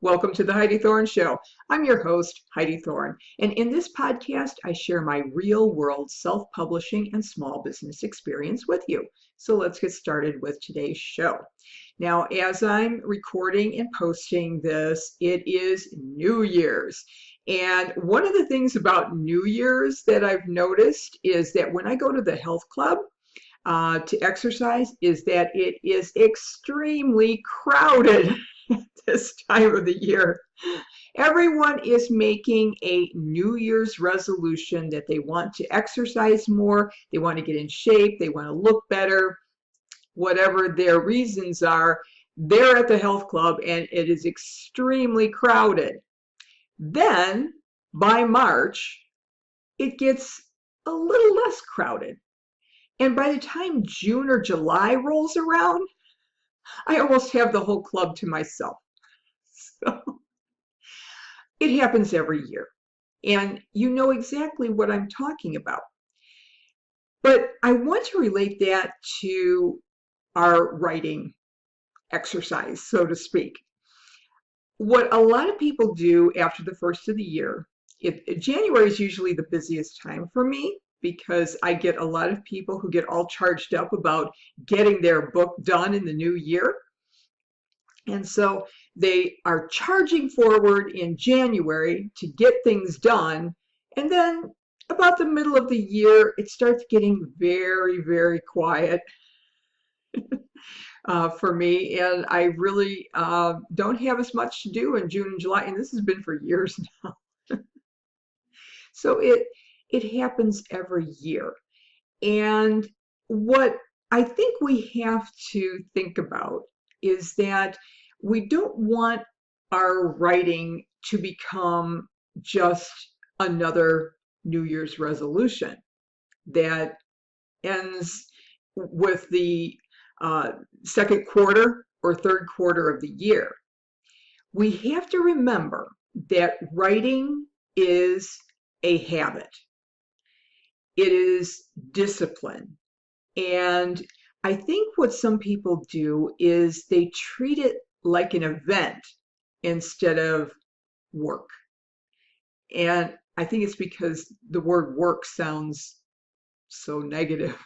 Welcome to the Heidi Thorne Show. I'm your host, Heidi Thorne, and in this podcast, I share my real-world self-publishing and small business experience with you. So let's get started with today's show. Now, as I'm recording and posting this, it is New Year's. And one of the things about New Year's that I've noticed is that when I go to the health club to exercise, is that it is extremely crowded this time of the year. Everyone is making a New Year's resolution that they want to exercise more, they want to get in shape, they want to look better, whatever their reasons are. They're at the health club and it is extremely crowded. Then by March, it gets a little less crowded. And by the time June or July rolls around, I almost have the whole club to myself. So it happens every year. And you know exactly what I'm talking about. But I want to relate that to our writing exercise, so to speak. What a lot of people do after the first of the year, January is usually the busiest time for me because I get a lot of people who get all charged up about getting their book done in the new year. And so they are charging forward in January to get things done. And then about the middle of the year, it starts getting very, very quiet for me. And I really don't have as much to do in June and July. And this has been for years now. So it happens every year. And what I think we have to think about is that we don't want our writing to become just another New Year's resolution that ends with the second quarter or third quarter of the year. We have to remember that writing is a habit. It is discipline. And I think what some people do is they treat it like an event instead of work. And I think it's because the word work sounds so negative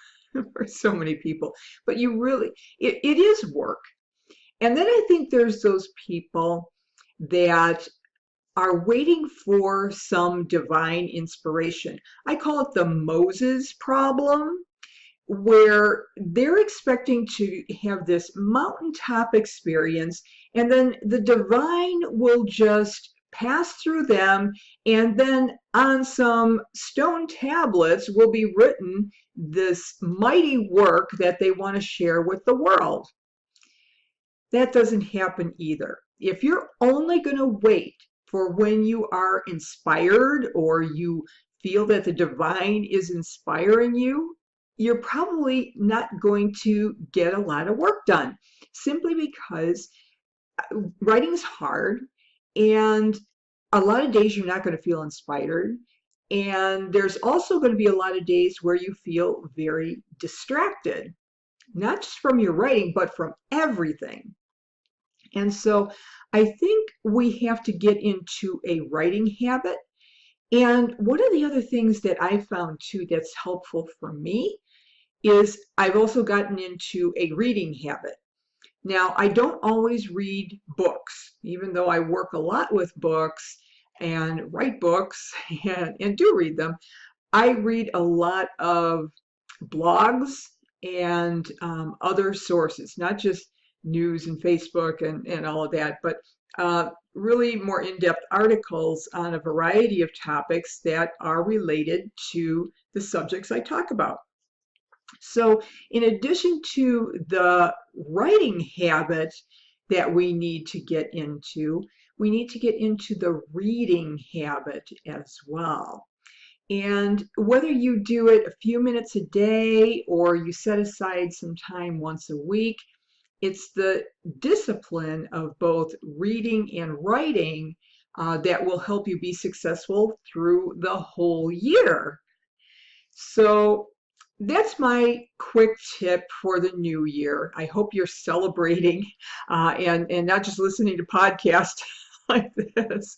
for so many people. But you really, it is work. And then I think there's those people that are waiting for some divine inspiration. I call it the Moses problem, where they're expecting to have this mountaintop experience, and then the divine will just pass through them, and then on some stone tablets will be written this mighty work that they want to share with the world. That doesn't happen either. If you're only going to wait for when you are inspired or you feel that the divine is inspiring you, you're probably not going to get a lot of work done, simply because writing is hard and a lot of days you're not going to feel inspired. And there's also going to be a lot of days where you feel very distracted, not just from your writing, but from everything. And so I think we have to get into a writing habit. And one of the other things that I found too that's helpful for me is I've also gotten into a reading habit. Now, I don't always read books, even though I work a lot with books and write books and do read them. I read a lot of blogs and other sources, not just news and Facebook and all of that, but really more in-depth articles on a variety of topics that are related to the subjects I talk about. So in addition to the writing habit that we need to get into, we need to get into the reading habit as well. And whether you do it a few minutes a day or you set aside some time once a week, it's the discipline of both reading and writing that will help you be successful through the whole year. So that's my quick tip for the new year. I hope you're celebrating and not just listening to podcasts like this.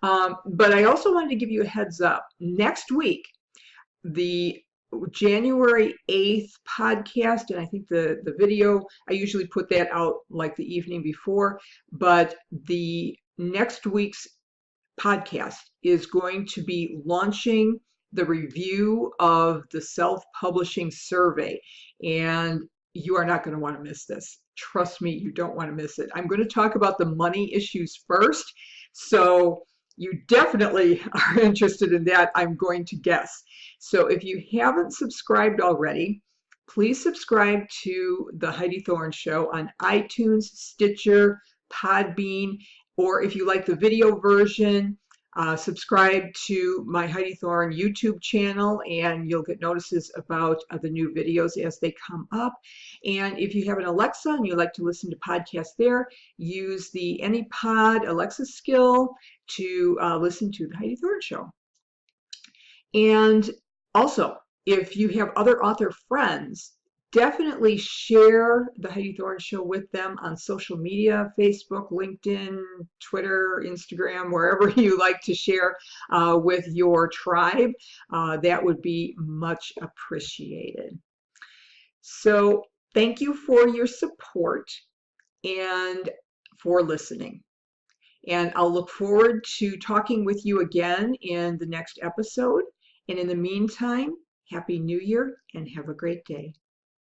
But I also wanted to give you a heads up. Next week, the January 8th podcast, and I think the video, I usually put that out like the evening before, but the next week's podcast is going to be launching the review of the self-publishing survey. And you are not going to want to miss this. Trust me, you don't want to miss it. I'm going to talk about the money issues first. So you definitely are interested in that, I'm going to guess. So if you haven't subscribed already, please subscribe to the Heidi Thorne Show on iTunes, Stitcher, Podbean, or if you like the video version, subscribe to my Heidi Thorne YouTube channel and you'll get notices about the new videos as they come up. And if you have an Alexa and you like to listen to podcasts there, use the AnyPod Alexa skill to listen to the Heidi Thorne Show. And also, if you have other author friends, definitely share the Heidi Thorne Show with them on social media, Facebook, LinkedIn, Twitter, Instagram, wherever you like to share with your tribe. That would be much appreciated. So thank you for your support and for listening. And I'll look forward to talking with you again in the next episode. And in the meantime, Happy New Year and have a great day.